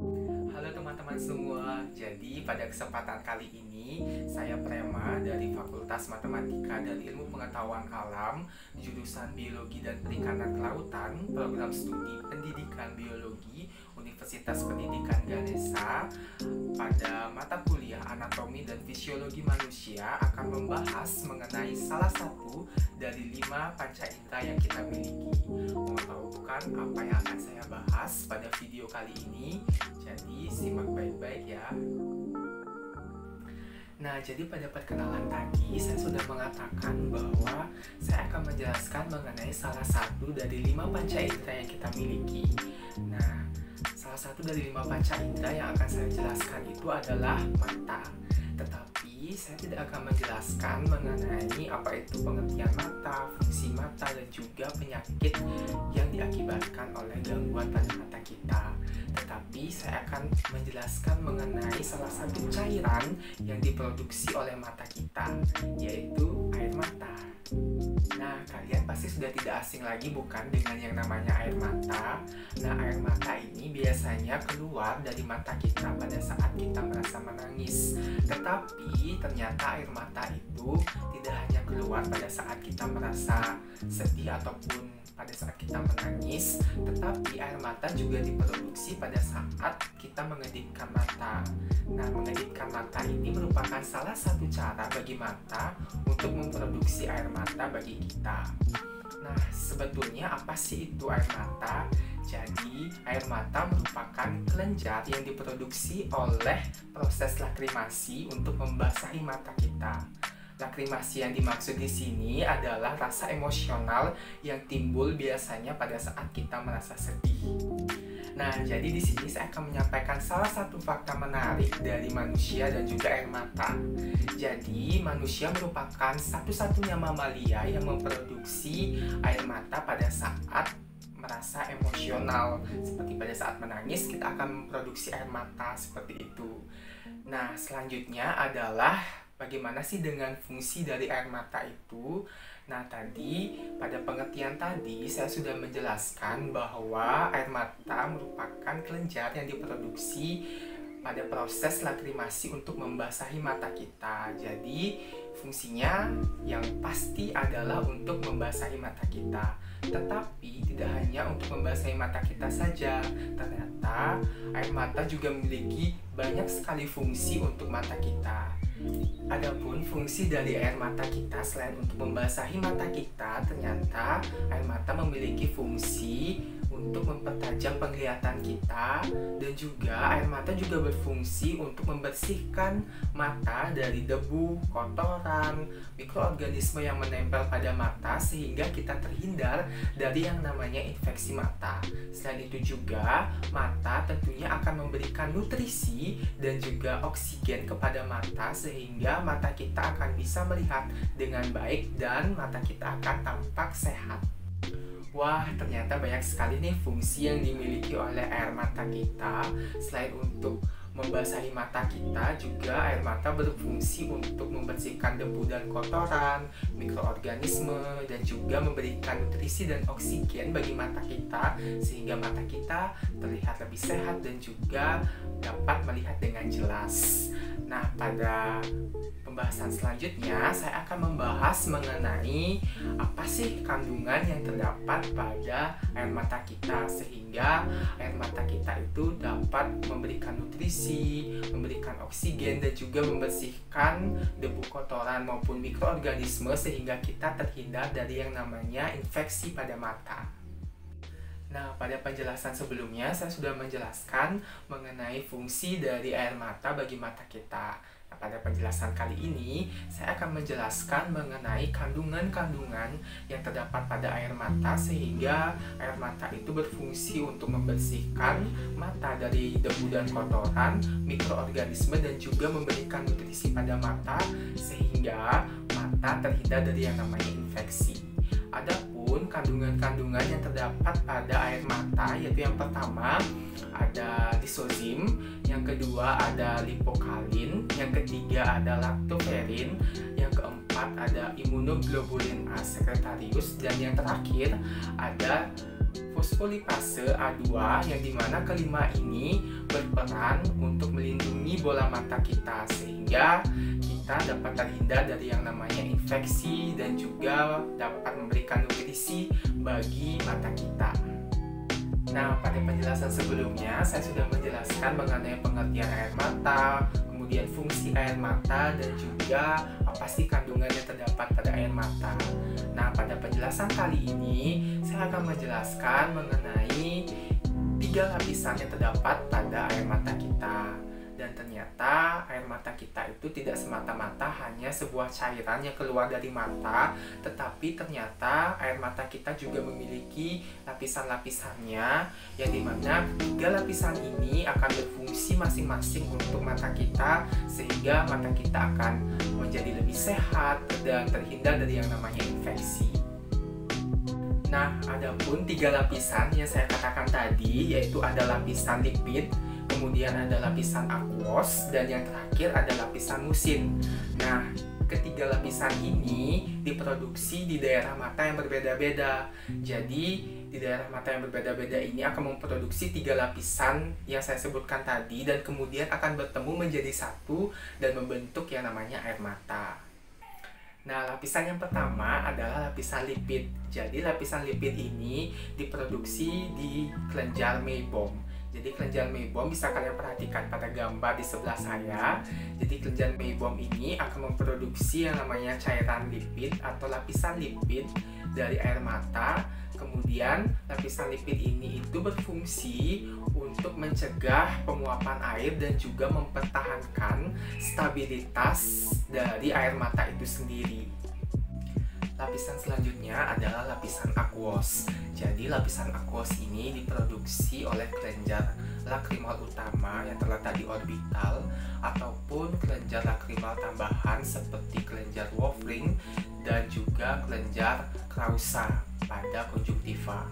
Halo teman-teman semua, jadi pada kesempatan kali ini saya Prema dari Fakultas Matematika dan Ilmu Pengetahuan Alam, jurusan Biologi dan Perikanan Kelautan, program studi Pendidikan Biologi, Universitas Pendidikan Ganesha. Pada mata kuliah Anatomi dan Fisiologi Manusia akan membahas mengenai salah satu dari 5 panca indera yang kita miliki. Mau tahu bukan apa yang akan saya bahas pada video kali ini? Jadi simak baik-baik ya. Nah, jadi pada perkenalan tadi saya sudah mengatakan bahwa saya akan menjelaskan mengenai salah satu dari 5 panca indera yang kita miliki. Nah, salah satu dari 5 panca indera yang akan saya jelaskan itu adalah mata. Tetapi saya tidak akan menjelaskan mengenai apa itu pengertian mata, fungsi mata, dan juga penyakit yang diakibatkan oleh gangguan pada mata kita. Tetapi saya akan menjelaskan mengenai salah satu cairan yang diproduksi oleh mata kita, yaitu air mata. Nah, kalian pasti sudah tidak asing lagi bukan dengan yang namanya air mata. Nah, air mata ini biasanya keluar dari mata kita pada saat kita merasa menangis. Tetapi ternyata air mata itu tidak hanya keluar pada saat kita merasa sedih ataupun pada saat kita menangis, tetapi air mata juga diproduksi pada saat kita mengedipkan mata. Nah, mengedipkan mata ini merupakan salah satu cara bagi mata untuk memproduksi air mata bagi kita. Nah, sebetulnya apa sih itu air mata? Jadi, air mata merupakan kelenjar yang diproduksi oleh proses lakrimasi untuk membasahi mata kita. Lakrimasi yang dimaksud di sini adalah rasa emosional yang timbul biasanya pada saat kita merasa sedih. Nah, jadi di sini saya akan menyampaikan salah satu fakta menarik dari manusia dan juga air mata. Jadi, manusia merupakan satu-satunya mamalia yang memproduksi air mata pada saat merasa emosional. Seperti pada saat menangis, kita akan memproduksi air mata seperti itu. Nah, selanjutnya adalah bagaimana sih dengan fungsi dari air mata itu? Nah, tadi pada pengertian tadi saya sudah menjelaskan bahwa air mata merupakan kelenjar yang diproduksi pada proses lakrimasi untuk membasahi mata kita. Jadi, fungsinya yang pasti adalah untuk membasahi mata kita. Tetapi tidak hanya untuk membasahi mata kita saja. Ternyata air mata juga memiliki banyak sekali fungsi untuk mata kita. Adapun fungsi dari air mata kita selain untuk membasahi mata kita, ternyata air mata memiliki fungsi untuk mempertajam penglihatan kita, dan juga air mata juga berfungsi untuk membersihkan mata dari debu, kotoran, mikroorganisme yang menempel pada mata sehingga kita terhindar dari yang namanya infeksi mata. Selain itu juga mata tentunya akan memberikan nutrisi dan juga oksigen kepada mata sehingga mata kita akan bisa melihat dengan baik dan mata kita akan tampak sehat. Wah, ternyata banyak sekali nih fungsi yang dimiliki oleh air mata kita. Selain untuk membasahi mata kita, juga air mata berfungsi untuk membersihkan debu dan kotoran, mikroorganisme, dan juga memberikan nutrisi dan oksigen bagi mata kita sehingga mata kita terlihat lebih sehat dan juga dapat melihat dengan jelas. Nah, pada pembahasan selanjutnya saya akan membahas mengenai apa sih kandungan yang terdapat pada air mata kita sehingga air mata kita itu dapat memberikan nutrisi, memberikan oksigen, dan juga membersihkan debu kotoran maupun mikroorganisme sehingga kita terhindar dari yang namanya infeksi pada mata. Nah, pada penjelasan sebelumnya saya sudah menjelaskan mengenai fungsi dari air mata bagi mata kita. Nah, pada penjelasan kali ini saya akan menjelaskan mengenai kandungan-kandungan yang terdapat pada air mata sehingga air mata itu berfungsi untuk membersihkan mata dari debu dan kotoran, mikroorganisme, dan juga memberikan nutrisi pada mata sehingga mata terhindar dari yang namanya infeksi. Adapun kandungan-kandungan yang terdapat pada air mata yaitu yang pertama ada lisozim, yang kedua ada lipokalin, yang ketiga ada laktoferin, yang keempat ada imunoglobulin A sekretarius, dan yang terakhir ada fosfolipase A2 yang dimana kelima ini berperan untuk melindungi bola mata kita sehingga kita dapat terhindar dari yang namanya infeksi dan juga dapat memberikan nutrisi bagi mata kita. Nah, pada penjelasan sebelumnya saya sudah menjelaskan mengenai pengertian air mata, kemudian fungsi air mata, dan juga apa sih kandungan yang terdapat pada air mata. Nah, pada penjelasan kali ini saya akan menjelaskan mengenai 3 lapisan yang terdapat pada air mata kita. Dan ternyata air mata kita itu tidak semata-mata hanya sebuah cairan yang keluar dari mata, tetapi ternyata air mata kita juga memiliki lapisan-lapisannya, yang dimana 3 lapisan ini akan berfungsi masing-masing untuk mata kita, sehingga mata kita akan menjadi lebih sehat dan terhindar dari yang namanya infeksi. Nah, adapun 3 lapisan yang saya katakan tadi, yaitu ada lapisan lipid, kemudian ada lapisan aquos, dan yang terakhir ada lapisan musin. Nah, ketiga lapisan ini diproduksi di daerah mata yang berbeda-beda. Jadi, di daerah mata yang berbeda-beda ini akan memproduksi 3 lapisan yang saya sebutkan tadi, dan kemudian akan bertemu menjadi satu dan membentuk yang namanya air mata. Nah, lapisan yang pertama adalah lapisan lipid. Jadi, lapisan lipid ini diproduksi di kelenjar meibom. Jadi kelenjar meibom bisa kalian perhatikan pada gambar di sebelah saya. Jadi kelenjar meibom ini akan memproduksi yang namanya cairan lipid atau lapisan lipid dari air mata. Kemudian lapisan lipid ini itu berfungsi untuk mencegah penguapan air dan juga mempertahankan stabilitas dari air mata itu sendiri. Lapisan selanjutnya adalah lapisan aquos. Jadi lapisan aquos ini diproduksi oleh kelenjar lakrimal utama yang terletak di orbital ataupun kelenjar lakrimal tambahan seperti kelenjar Wolfram dan juga kelenjar Krausa pada konjungtiva.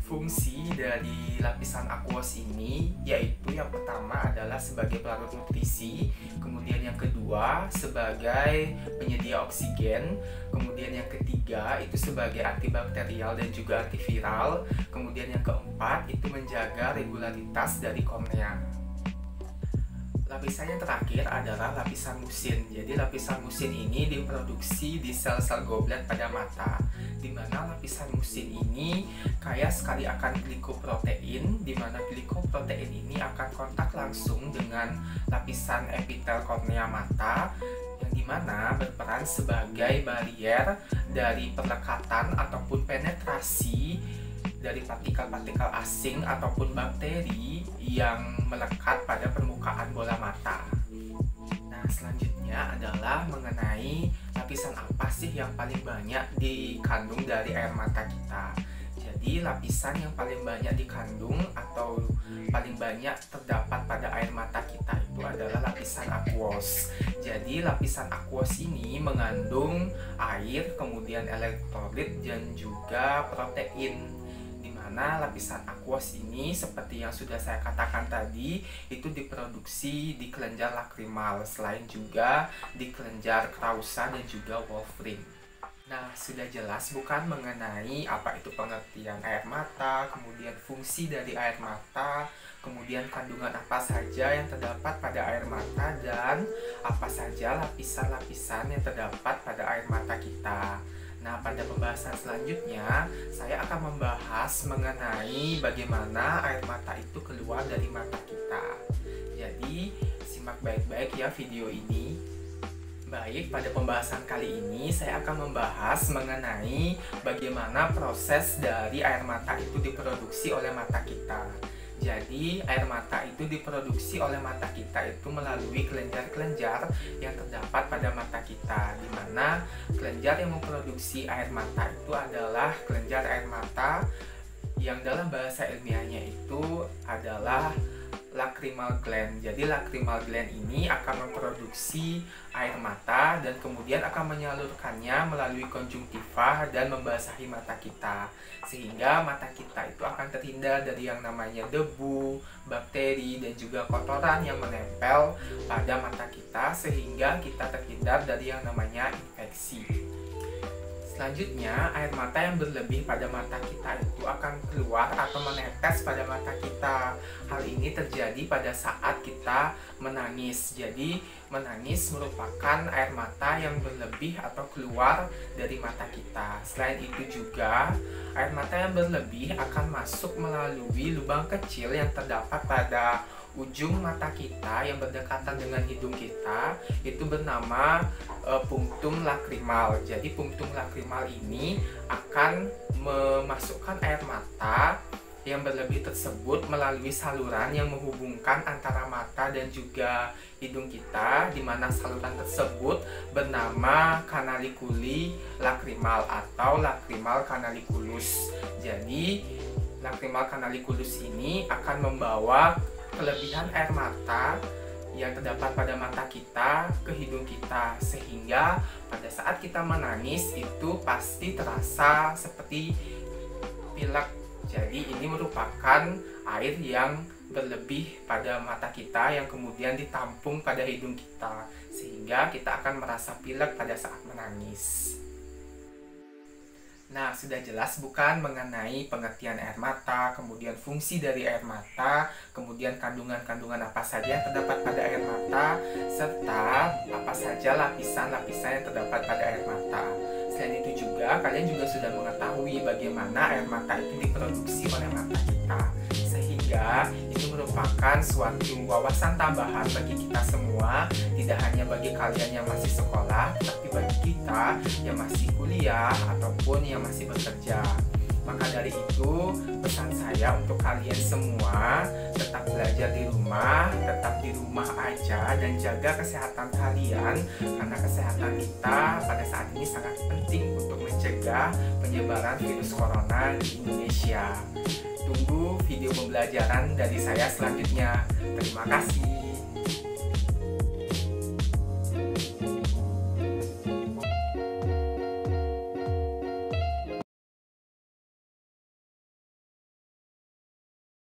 Fungsi dari lapisan aquos ini yaitu yang pertama adalah sebagai pelarut nutrisi, kemudian yang kedua sebagai penyedia oksigen, kemudian yang ketiga itu sebagai antibakterial dan juga antiviral, kemudian yang keempat itu menjaga regularitas dari kornea. Lapisan yang terakhir adalah lapisan musin. Jadi lapisan musin ini diproduksi di sel-sel goblet pada mata, di mana lapisan musin ini kaya sekali akan glikoprotein, di mana glikoprotein ini akan kontak langsung dengan lapisan epitel kornea mata, yang dimana berperan sebagai barier dari perlekatan ataupun penetrasi dari partikel-partikel asing ataupun bakteri yang melekat pada permukaan bola mata. Nah, selanjutnya adalah mengenai lapisan apa sih yang paling banyak dikandung dari air mata kita. Jadi, lapisan yang paling banyak dikandung atau paling banyak terdapat pada air mata kita itu adalah lapisan aquos. Jadi, lapisan aquos ini mengandung air, kemudian elektrolit dan juga protein. Nah, lapisan aquos ini seperti yang sudah saya katakan tadi itu diproduksi di kelenjar lakrimal, selain juga di kelenjar Krausa dan juga Wolfram. Nah, sudah jelas bukan mengenai apa itu pengertian air mata, kemudian fungsi dari air mata, kemudian kandungan apa saja yang terdapat pada air mata, dan apa saja lapisan-lapisan yang terdapat pada air mata kita. Nah, pada pembahasan selanjutnya, saya akan membahas mengenai bagaimana air mata itu keluar dari mata kita. Jadi, simak baik-baik ya video ini. Baik, pada pembahasan kali ini saya akan membahas mengenai bagaimana proses dari air mata itu diproduksi oleh mata kita. Jadi, air mata itu diproduksi oleh mata kita itu melalui kelenjar-kelenjar yang terdapat pada mata kita, di mana kelenjar yang memproduksi air mata itu adalah kelenjar air mata yang dalam bahasa ilmiahnya itu adalah lacrimal gland. Jadi lacrimal gland ini akan memproduksi air mata dan kemudian akan menyalurkannya melalui konjungtiva dan membasahi mata kita, sehingga mata kita itu akan terhindar dari yang namanya debu, bakteri, dan juga kotoran yang menempel pada mata kita, sehingga kita terhindar dari yang namanya infeksi. Selanjutnya, air mata yang berlebih pada mata kita itu akan keluar atau menetes pada mata kita. Hal ini terjadi pada saat kita menangis. Jadi menangis merupakan air mata yang berlebih atau keluar dari mata kita. Selain itu juga, air mata yang berlebih akan masuk melalui lubang kecil yang terdapat pada ujung mata kita yang berdekatan dengan hidung kita. Itu bernama punctum lacrimal. Jadi punctum lacrimal ini akan memasukkan air mata yang berlebih tersebut melalui saluran yang menghubungkan antara mata dan juga hidung kita, di mana saluran tersebut bernama canaliculi lacrimal atau lacrimal canaliculus. Jadi lacrimal canaliculus ini akan membawa kelebihan air mata yang terdapat pada mata kita ke hidung kita, sehingga pada saat kita menangis itu pasti terasa seperti pilek. Jadi ini merupakan air yang berlebih pada mata kita yang kemudian ditampung pada hidung kita, sehingga kita akan merasa pilek pada saat menangis. Nah, sudah jelas bukan mengenai pengertian air mata, kemudian fungsi dari air mata, kemudian kandungan-kandungan apa saja yang terdapat pada air mata, serta apa saja lapisan-lapisan yang terdapat pada air mata. Selain itu juga, kalian juga sudah mengetahui bagaimana air mata itu diproduksi oleh mata kita. Sehingga ini merupakan suatu wawasan tambahan bagi kita semua, tidak hanya bagi kalian yang masih sekolah, tapi bagi kita yang masih kuliah ataupun yang masih bekerja. Maka dari itu, pesan saya untuk kalian semua, tetap belajar di rumah, tetap di rumah aja, dan jaga kesehatan kalian, karena kesehatan kita pada saat ini sangat penting untuk mencegah penyebaran virus corona di Indonesia. Tunggu video pembelajaran dari saya selanjutnya. Terima kasih.